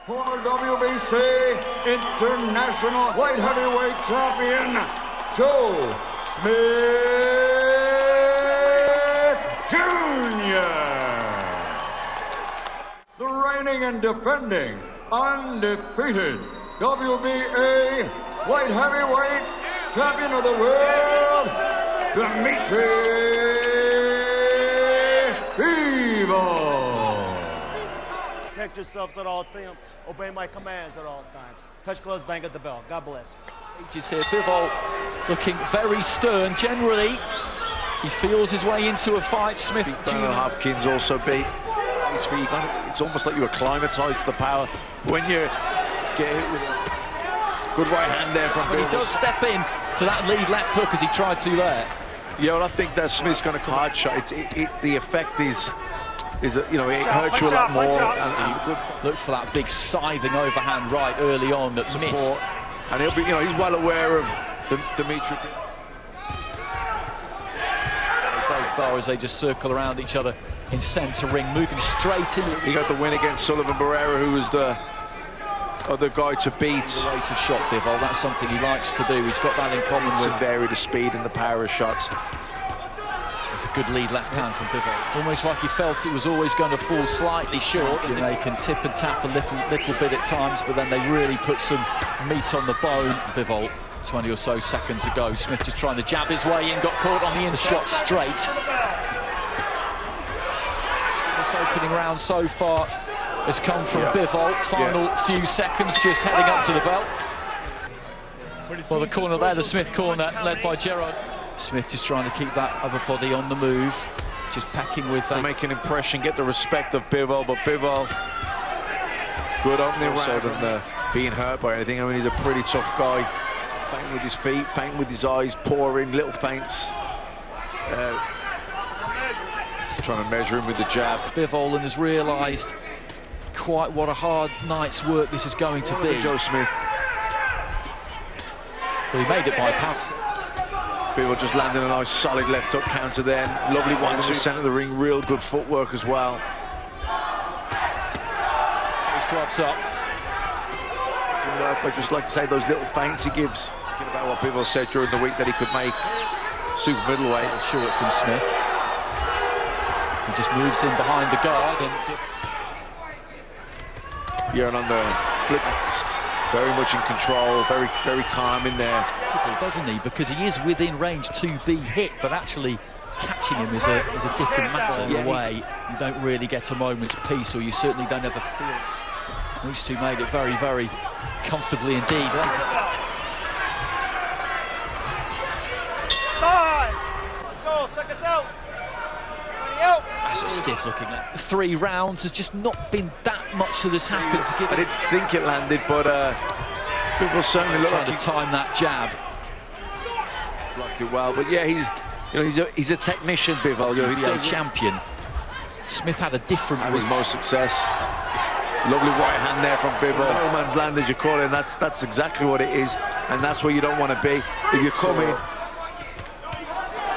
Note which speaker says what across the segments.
Speaker 1: Former WBC International Light Heavyweight Champion, Joe Smith Jr. The reigning and defending undefeated WBA Light Heavyweight Champion of the World, Dmitry Bivol.
Speaker 2: Protect yourselves at all times. Obey my commands at all times. Touch gloves, bang at the bell. God bless.
Speaker 3: Ages here. Bivol looking very stern. Generally, he feels his way into a fight. Smith Jr.
Speaker 4: Hopkins also beat. It's almost like you acclimatise to the power. When you get hit with a good right hand there from Bivol.
Speaker 3: He does step in to that lead left hook as he tried to there.
Speaker 4: Yeah, well, I think that Smith's going to come hard shot. The effect is it hurts you a lot more. And
Speaker 3: look for that big scything overhand right early on that missed.
Speaker 4: And he'll be, he's well aware of Dmitry.
Speaker 3: Both far as they just circle around each other in centre ring, moving straight in.
Speaker 4: He got the win against Sullivan Barrera, who was the other guy to beat.
Speaker 3: The rate of shot, Bivol, that's something he likes to do. He's got that in common with.
Speaker 4: To vary the speed and the power of shots.
Speaker 3: It's a good lead left hand from Bivol. Almost like he felt it was always going to fall slightly short. And they can tip and tap a little bit at times, but then they really put some meat on the bone. Bivol, 20 or so seconds ago. Smith just trying to jab his way in, got caught on the in shot straight. This opening round so far has come from Bivol. Final few seconds, just heading up to the belt. Well, the corner there, the Smith corner, led by Gerard. Smith just trying to keep that other body on the move, just packing with that.
Speaker 4: Make an impression, get the respect of Bivol, but Bivol, good opening round than being hurt by anything. I mean, he's a pretty tough guy. Painting with his feet, painting with his eyes, pouring little feints. Trying to measure him with the jab.
Speaker 3: Bivol and has realised quite what a hard night's work this is going to be.
Speaker 4: Joe Smith.
Speaker 3: Well, he made it by pass.
Speaker 4: Bivol just landed a nice solid left hook counter then. Lovely 1-2 centre of the ring, real good footwork as well.
Speaker 3: His gloves up.
Speaker 4: I'd just like to say those little feints he gives. Thinking about what Bivol said during the week that he could make super middleweight.
Speaker 3: Short from Smith. He just moves in behind the guard and.
Speaker 4: Yeah, and on the flip, very much in control, very calm in there.
Speaker 3: Doesn't he? Because he is within range to be hit, but actually catching him is a different matter. In a way, you don't really get a moment's peace, or you certainly don't ever feel. These two made it very, very comfortably indeed.
Speaker 2: Let's go, seconds out.
Speaker 3: That's a stiff looking at 3 rounds. There's just not been that much that has happened to give it.
Speaker 4: I didn't think it landed, but Bivol certainly looked
Speaker 3: trying
Speaker 4: like
Speaker 3: to time that jab.
Speaker 4: Blocked it well, but yeah, he's a technician, Bivol.
Speaker 3: He's a champion. Smith had a different route.
Speaker 4: His most success. Lovely right hand there from Bivol. No man's land, as you call it, and that's exactly what it is, and that's where you don't want to be. If you come in,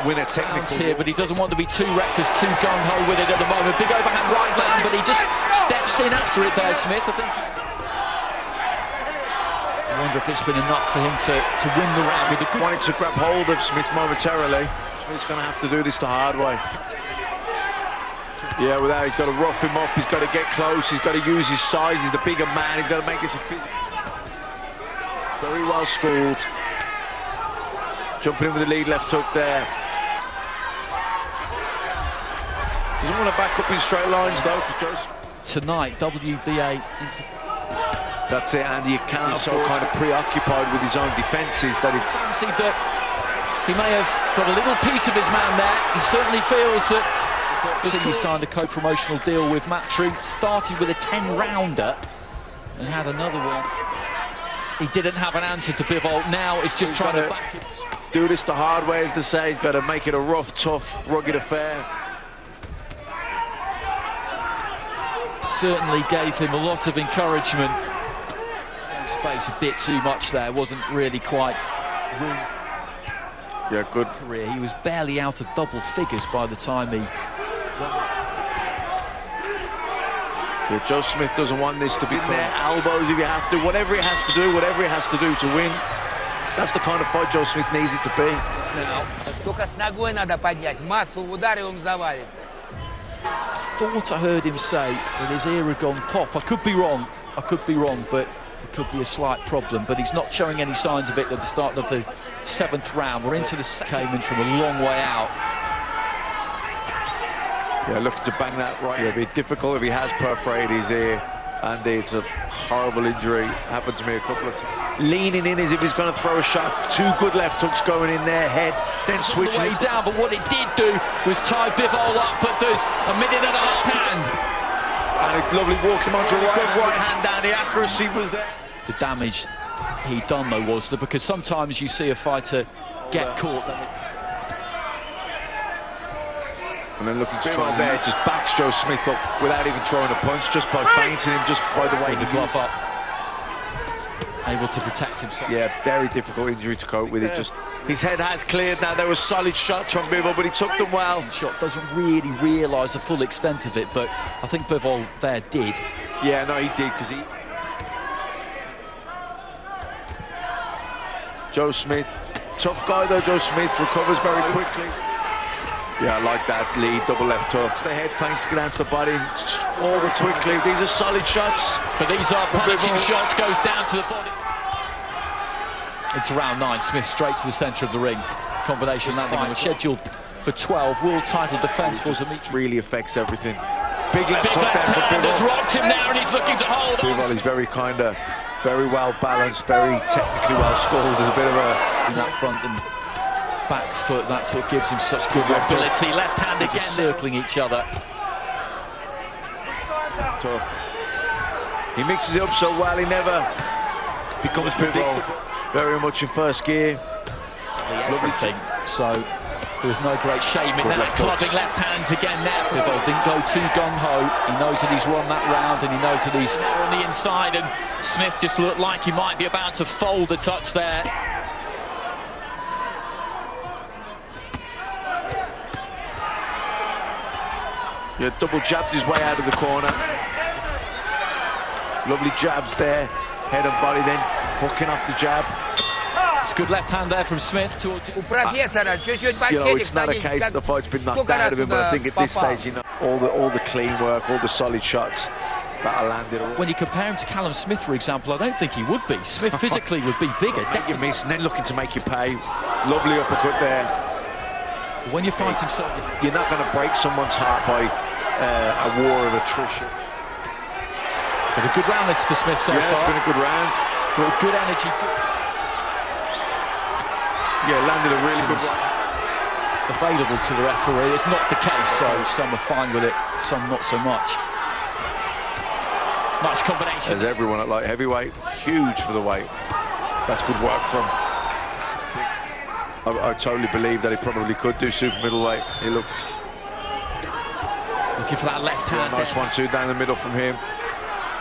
Speaker 4: win a technical
Speaker 3: here, but he doesn't want to be too reckless, too gung-ho with it at the moment. Big overhand right land, but he just steps in after it there, Smith. I think. I wonder if it's been enough for him to win the round with a good.
Speaker 4: Wanted to grab hold of Smith momentarily. Smith's going to have to do this the hard way. Yeah, without, he's got to rough him up, he's got to get close, he's got to use his size, he's the bigger man, he's got to make this a physical. Very well schooled. Jumping in with the lead left hook there. Doesn't want to back up in straight lines though, because
Speaker 3: tonight, WBA.
Speaker 4: That's it, Andy. You can't be so kind of preoccupied with his own defences that it's.
Speaker 3: See that he may have got a little piece of his man there. He certainly feels that. He signed a co-promotional deal with Dmitry, started with a 10-rounder and had another one. He didn't have an answer to Bivol. Now it's just trying to back it.
Speaker 4: Do this the hard way, as they say. He's got to make it a rough, tough, rugged affair.
Speaker 3: Certainly gave him a lot of encouragement. Space a bit too much there, wasn't really quite room.
Speaker 4: Yeah, good
Speaker 3: career. He was barely out of double figures by the time he
Speaker 4: Yeah, Joe Smith doesn't want this to be there. Elbows if you have to, whatever he has to do, whatever he has to do to win. That's the kind of fight Joe Smith needs it to be.
Speaker 5: Только с ногой надо поднять. Массу в ударе он завалится.
Speaker 3: I thought I heard him say that his ear had gone pop. I could be wrong, but it could be a slight problem. But he's not showing any signs of it at the start of the 7th round. We're into the came in from a long way out.
Speaker 4: Yeah, looking to bang that right. It'll be difficult if he has perforated his ear. And it's a horrible injury. Happened to me a couple of times. Leaning in as if he's going to throw a shot. 2 good left hooks going in there, head, then switching
Speaker 3: it down. But what it did do was tie Bivol up. But there's a minute and a half hand.
Speaker 4: And a lovely walk him onto a good right hand down. The accuracy was there.
Speaker 3: The damage he done though was that because sometimes you see a fighter get caught.
Speaker 4: And then looking to try there, just backs Joe Smith up without even throwing a punch, just by feinting him, just by the way he
Speaker 3: glove up. Able to protect himself.
Speaker 4: Yeah, very difficult injury to cope with. It just his head has cleared now. There were solid shots from Bivol, but he took them well.
Speaker 3: Shot doesn't really realise the full extent of it, but I think Bivol there did.
Speaker 4: Yeah, no, he did because he. Joe Smith, tough guy though. Joe Smith recovers very quickly. Yeah, I like that lead, double left hook. The head feints to get down to the body, all the quickly. These are solid shots.
Speaker 3: But these are punishing shots, goes down to the body. It's round 9, Smith straight to the centre of the ring. Combination landing on the scheduled for 12. World title defence for Dmitry.
Speaker 4: Really affects everything. Big left hook there for
Speaker 3: Bivol.
Speaker 4: Bivol.
Speaker 3: Has rocked him now and he's looking to hold on.
Speaker 4: Bivol is very very well balanced, very technically well scored. There's a bit of a...
Speaker 3: In that front and back foot, that's what gives him such good mobility. Left hand again, just circling each other.
Speaker 4: Tough. He mixes it up so well, he never becomes predictable. Very much in first gear.
Speaker 3: Lovely thing. So there's no great shame in that. Clubbing left hands again now. Bivol didn't go too gung-ho. He knows that he's won that round and he knows that he's on the inside, and Smith just looked like he might be about to fold a touch there.
Speaker 4: Yeah, double jabbed his way out of the corner. Lovely jabs there, head and body, then hooking off the jab.
Speaker 3: It's a good left hand there from Smith towards.
Speaker 5: У профессора чуть-чуть
Speaker 4: You know, it's not a case that the fight's been knocked out of him, but I think at this stage, you know, all the clean work, all the solid shots that are landed.
Speaker 3: When you compare him to Callum Smith, for example, I don't think he would be. Smith physically would be bigger.
Speaker 4: You miss, and then looking to make you pay. Lovely uppercut there.
Speaker 3: When you're fighting someone,
Speaker 4: you're not going to break someone's heart by a war of attrition.
Speaker 3: But a good round this for Smith so far.
Speaker 4: Yeah, it's been a good round.
Speaker 3: Good energy.
Speaker 4: Yeah, landed a really good one.
Speaker 3: Available to the referee. It's not the case, so some are fine with it, some not so much. Nice combination.
Speaker 4: There's everyone at light heavyweight, huge for the weight. That's good work from. I totally believe that he probably could do super middleweight. He looks.
Speaker 3: Looking for that left hand.
Speaker 4: Nice 1-2 down the middle from him.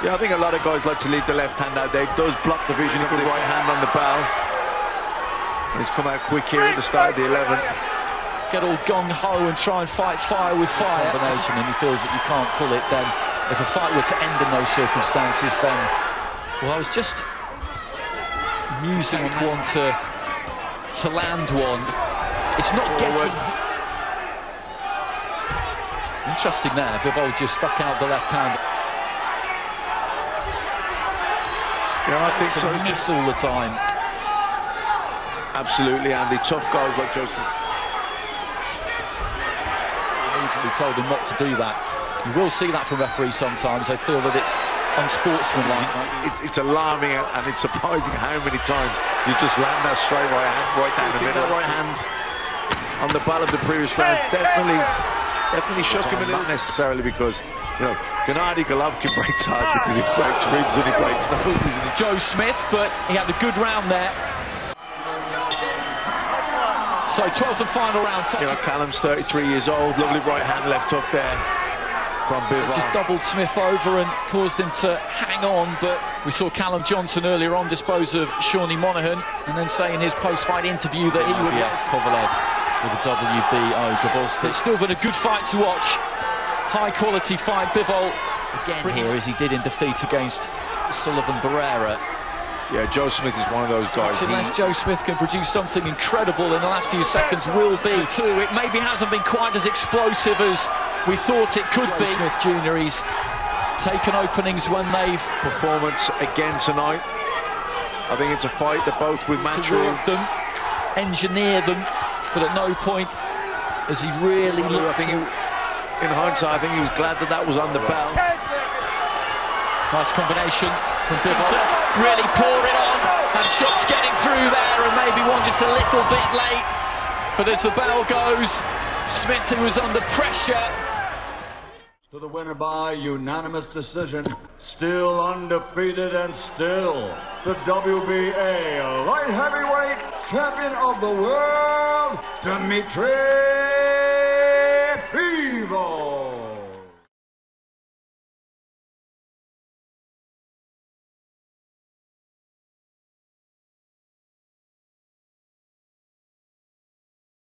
Speaker 4: Yeah, I think a lot of guys like to leave the left hand out there. He does block the vision with the right hand on the bow. And he's come out quick here at the start of the 11th.
Speaker 3: Get all gung-ho and try and fight fire with fire. Combination, and he feels that you can't pull it. Then, if a fight were to end in those circumstances, then... Well, I was just musing on one to land one. It's not getting... Interesting there. Bivol just stuck out the left hand.
Speaker 4: Yeah, I think so.
Speaker 3: Miss all the time.
Speaker 4: Absolutely, Andy. Tough guys like Joe Smith.
Speaker 3: Immediately told him not to do that. You will see that from referees sometimes. They feel that it's unsportsmanlike.
Speaker 4: It's alarming and it's surprising how many times you just land that straight right hand right down the middle. Right hand on the ball of the previous round definitely shook him a little. Not necessarily because, you know, Gennady Golovkin breaks hard because he breaks ribs and he breaks noses. And
Speaker 3: Joe Smith, but he had a good round there. So 12th and final round.
Speaker 4: You know, Callum's 33 years old. Lovely right hand, left hook there from Bivol.
Speaker 3: Just doubled Smith over and caused him to hang on, but we saw Callum Johnson earlier on dispose of Shawnee Monaghan and then say in his post-fight interview that he would be Kovalev with a WBO. Gavozda. It's still been a good fight to watch. High quality fight. Bivol again here as he did in defeat against Sullivan Barrera.
Speaker 4: Yeah, Joe Smith is one of those guys.
Speaker 3: Unless Joe Smith can produce something incredible in the last few seconds, will be too. It maybe hasn't been quite as explosive as we thought it could be. Smith Jr., he's taken openings when they've...
Speaker 4: Performance again tonight. I think it's a fight that both with Matthew...
Speaker 3: them, engineer them, but at no point has he really looked...
Speaker 4: In hindsight, I think he was glad that that was on the bell.
Speaker 3: Nice combination from Bivol to really pour it on, and shots getting through there, and maybe one just a little bit late. But as the bell goes, Smith, who was under pressure.
Speaker 1: To the winner by unanimous decision, still undefeated and still the WBA light heavyweight champion of the world, Dmitry